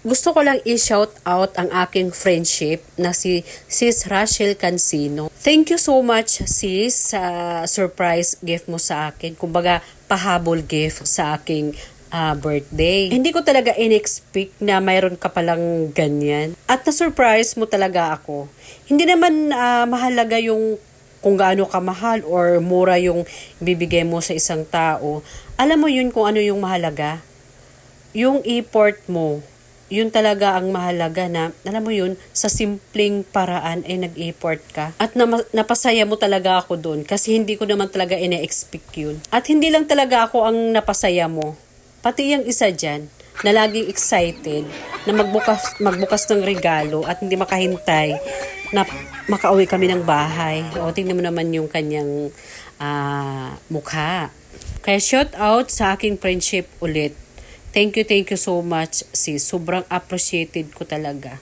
Gusto ko lang i-shout out ang aking friendship na si Sis Rachel Cancino. Thank you so much sis sa surprise gift mo sa akin. Kumbaga, pahabol gift sa aking birthday. Hindi ko talaga in-expect na mayroon ka palang ganyan. At na-surprise mo talaga ako. Hindi naman mahalaga yung kung gaano kamahal or mura yung bibigay mo sa isang tao. Alam mo yun kung ano yung mahalaga? Yung effort mo. Yun talaga ang mahalaga na, alam mo yun, sa simpleng paraan ay nag-effort ka. At napasaya mo talaga ako doon kasi hindi ko naman talaga ina-expect yun. At hindi lang talaga ako ang napasaya mo. Pati yung isa dyan, na laging excited na magbukas ng regalo at hindi makahintay na makauwi kami ng bahay. O, tingnan mo naman yung kanyang mukha. Kaya shout out sa aking friendship ulit. Thank you so much sis. Sobrang appreciated ko talaga.